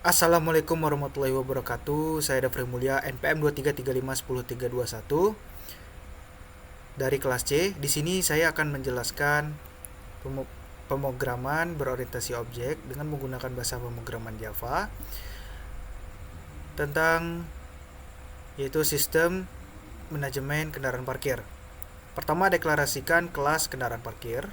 Assalamualaikum warahmatullahi wabarakatuh. Saya Dafri Mulia, NPM 23351031 dari kelas C. Di sini saya akan menjelaskan pemrograman berorientasi objek dengan menggunakan bahasa pemrograman Java tentang yaitu sistem manajemen kendaraan parkir. Pertama, deklarasikan kelas kendaraan parkir.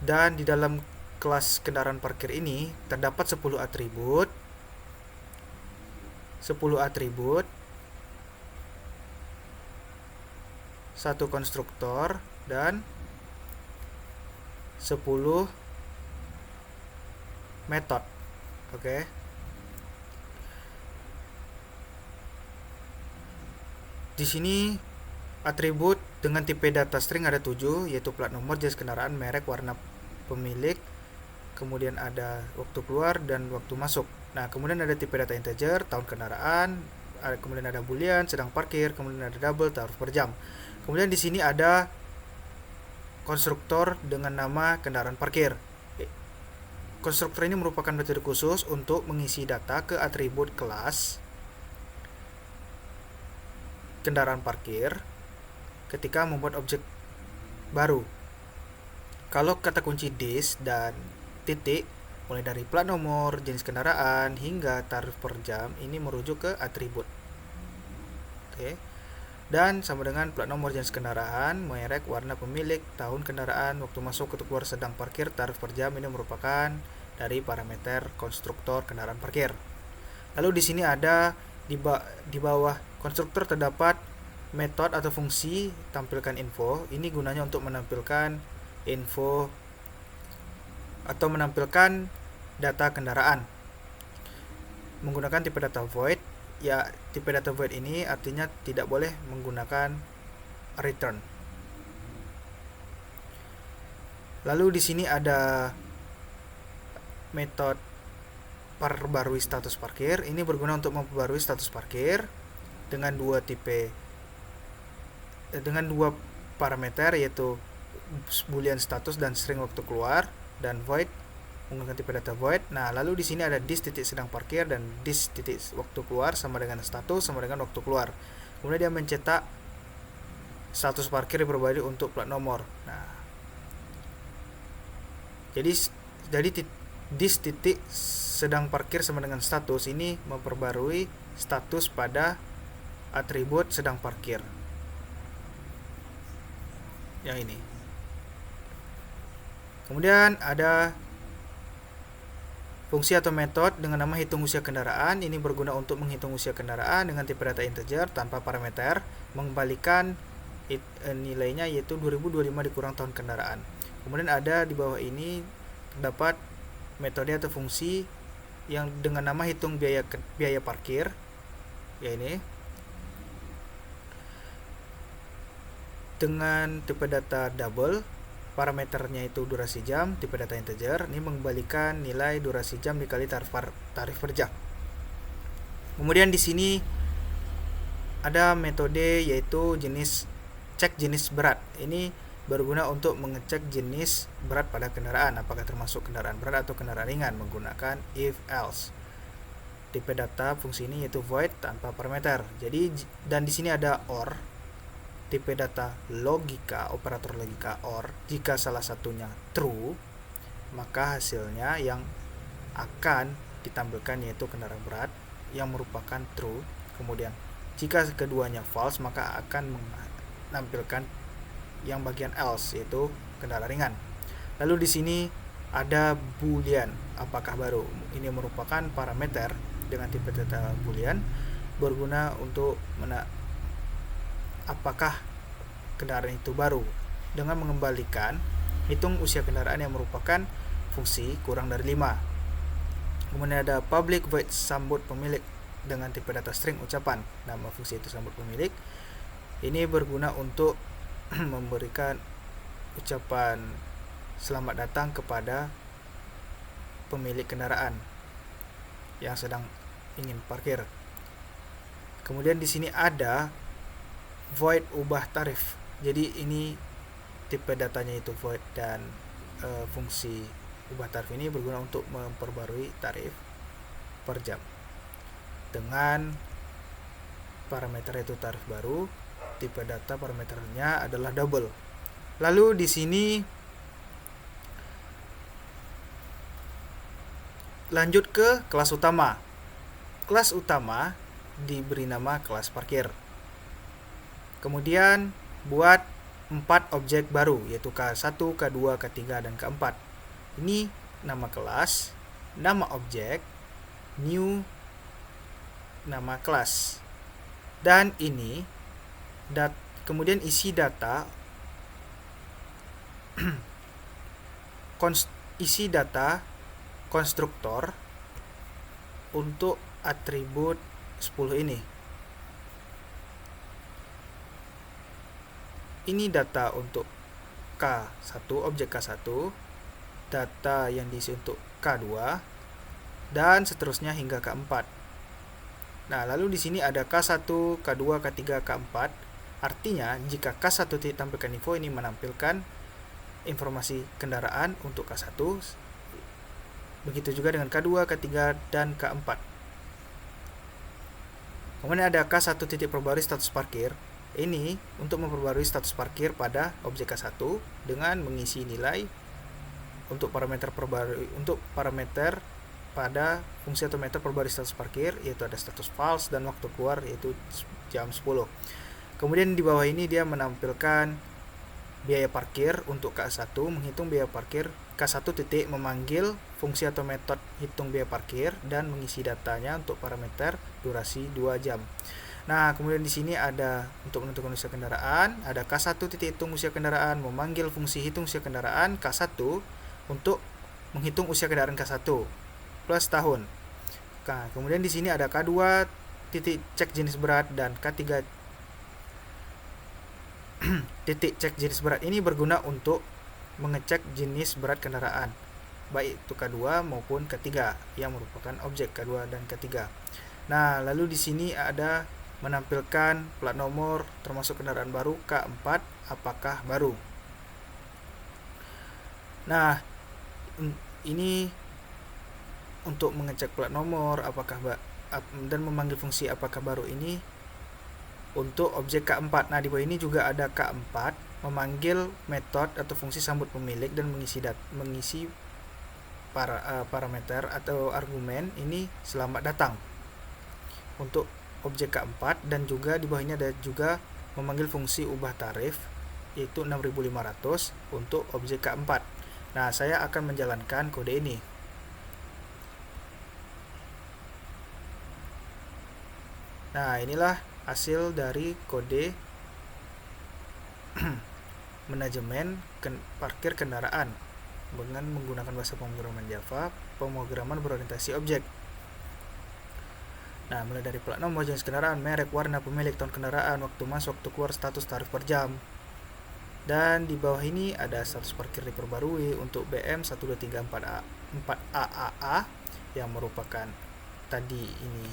Dan di dalam kelas kendaraan parkir ini terdapat 10 atribut, satu konstruktor, dan 10 metode. Oke. Di sini atribut dengan tipe data string ada 7, yaitu plat nomor, jenis kendaraan, merek, warna pemilik, kemudian ada waktu keluar dan waktu masuk. Nah, kemudian ada tipe data integer, tahun kendaraan, kemudian ada boolean, sedang parkir, kemudian ada double, tarif per jam. Kemudian di sini ada konstruktor dengan nama kendaraan parkir. Konstruktor ini merupakan metode khusus untuk mengisi data ke atribut kelas kendaraan parkir ketika membuat objek baru. Kalau kata kunci this dan titik, mulai dari plat nomor, jenis kendaraan, hingga tarif per jam, ini merujuk ke atribut. Oke. Dan sama dengan plat nomor, jenis kendaraan, merek, warna pemilik, tahun kendaraan, waktu masuk, waktu keluar, sedang parkir, tarif per jam, ini merupakan dari parameter konstruktor kendaraan parkir. Lalu di sini ada di bawah konstruktor terdapat metode atau fungsi tampilkan info. Ini gunanya untuk menampilkan info atau menampilkan data kendaraan menggunakan tipe data void. Ya, tipe data void ini artinya tidak boleh menggunakan return. Lalu di sini ada metode perbarui status parkir. Ini berguna untuk memperbarui status parkir dengan dua parameter, yaitu boolean status dan string waktu keluar, dan void menggunakan tipe data void. Nah, lalu di sini ada this titik sedang parkir dan this titik waktu keluar sama dengan status sama dengan waktu keluar. Kemudian dia mencetak status parkir diperbarui untuk plat nomor. Nah, jadi this titik sedang parkir sama dengan status ini memperbarui status pada atribut sedang parkir. Yang ini. Kemudian ada fungsi atau metode dengan nama hitung usia kendaraan. Ini berguna untuk menghitung usia kendaraan dengan tipe data integer tanpa parameter, mengembalikan nilainya yaitu 2025 dikurang tahun kendaraan. Kemudian ada di bawah ini terdapat metode atau fungsi yang dengan nama hitung biaya parkir. Ya, ini dengan tipe data double, parameternya itu durasi jam, tipe data integer, ini mengembalikan nilai durasi jam dikali tarif per jam. Kemudian di sini ada metode yaitu cek jenis berat. Ini berguna untuk mengecek jenis berat pada kendaraan, apakah termasuk kendaraan berat atau kendaraan ringan, menggunakan if else. Tipe data fungsi ini yaitu void tanpa parameter. Jadi, dan di sini ada or. Tipe data logika, operator logika OR. Jika salah satunya true, maka hasilnya yang akan ditampilkan yaitu kendaraan berat yang merupakan true. Kemudian jika keduanya false, maka akan menampilkan yang bagian else yaitu kendaraan ringan. Lalu di sini ada boolean, apakah baru. Ini merupakan parameter dengan tipe data boolean, berguna untuk apakah kendaraan itu baru dengan mengembalikan hitung usia kendaraan yang merupakan fungsi kurang dari 5. Kemudian ada public void sambut pemilik dengan tipe data string ucapan nama fungsi itu sambut pemilik. Ini berguna untuk memberikan ucapan selamat datang kepada pemilik kendaraan yang sedang ingin parkir. Kemudian di sini ada void ubah tarif. Jadi ini tipe datanya itu void dan fungsi ubah tarif ini berguna untuk memperbarui tarif per jam dengan parameter itu tarif baru. Tipe data parameternya adalah double. Lalu di sini lanjut ke kelas utama. Kelas utama diberi nama kelas parkir. Kemudian buat 4 objek baru, yaitu K1, K2, K3, dan K4. Ini nama kelas, nama objek, new, nama kelas. Dan ini kemudian isi data isi data konstruktor untuk atribut 10 ini. Ini data untuk K1, objek K1, data yang diisi untuk K2, dan seterusnya hingga K4. Nah, lalu di sini ada K1, K2, K3, K4. Artinya, jika K1 ditampilkan info, ini menampilkan informasi kendaraan untuk K1. Begitu juga dengan K2, K3, dan K4. Kemudian ada K1 titik perbarui status parkir. Ini untuk memperbarui status parkir pada objek K1 dengan mengisi nilai untuk parameter pada fungsi atau meter perbarui status parkir, yaitu ada status false dan waktu keluar yaitu jam 10. Kemudian di bawah ini dia menampilkan biaya parkir untuk K1, menghitung biaya parkir. K1 titik memanggil fungsi atau metode hitung biaya parkir dan mengisi datanya untuk parameter durasi 2 jam. Nah, kemudian di sini ada untuk menentukan usia kendaraan, ada K1 titik hitung usia kendaraan, memanggil fungsi hitung usia kendaraan K1 untuk menghitung usia kendaraan K1 plus tahun. Nah, kemudian di sini ada K2 titik cek jenis berat dan K3 titik cek jenis berat. Ini berguna untuk mengecek jenis berat kendaraan, baik itu K2 maupun K3 yang merupakan objek K2 dan K3. Nah, lalu di sini ada menampilkan plat nomor termasuk kendaraan baru K4 apakah baru. Nah, ini untuk mengecek plat nomor apakah dan memanggil fungsi apakah baru ini untuk objek K4. Nah, di bawah ini juga ada K4 memanggil metode atau fungsi sambut pemilik dan mengisi parameter atau argumen ini selamat datang untuk objek K4, dan juga di bawah ini ada juga memanggil fungsi ubah tarif yaitu 6.500 untuk objek K4. Nah, saya akan menjalankan kode ini. Nah, inilah hasil dari kode manajemen parkir kendaraan dengan menggunakan bahasa pemrograman Java, pemrograman berorientasi objek. Nah, mulai dari plat nomor, jenis kendaraan, merek, warna, pemilik, tahun kendaraan, waktu masuk, waktu keluar, status, tarif per jam. Dan di bawah ini ada status parkir diperbarui untuk BM 12344AAA yang merupakan tadi ini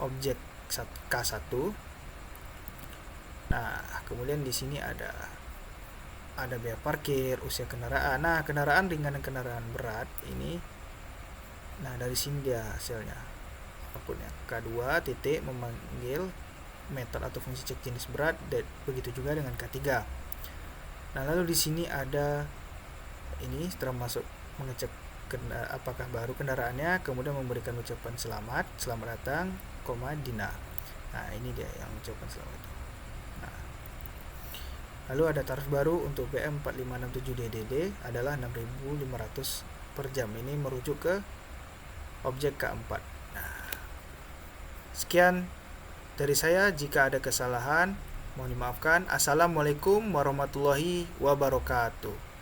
objek K1. Nah, kemudian di sini ada biaya parkir, usia kendaraan. Nah, kendaraan ringan dan kendaraan berat ini. Nah, dari sini dia hasilnya. Outputnya K2 titik memanggil metode atau fungsi cek jenis berat, dan begitu juga dengan K3. Nah, lalu di sini ada ini termasuk mengecek apakah baru kendaraannya, kemudian memberikan ucapan selamat datang, Dina. Nah, ini dia yang ucapan selamat. Nah, lalu ada tarif baru untuk BM 4567DDD adalah 6.500 per jam. Ini merujuk ke objek K4. Nah, sekian dari saya. Jika ada kesalahan mohon dimaafkan. Assalamualaikum warahmatullahi wabarakatuh.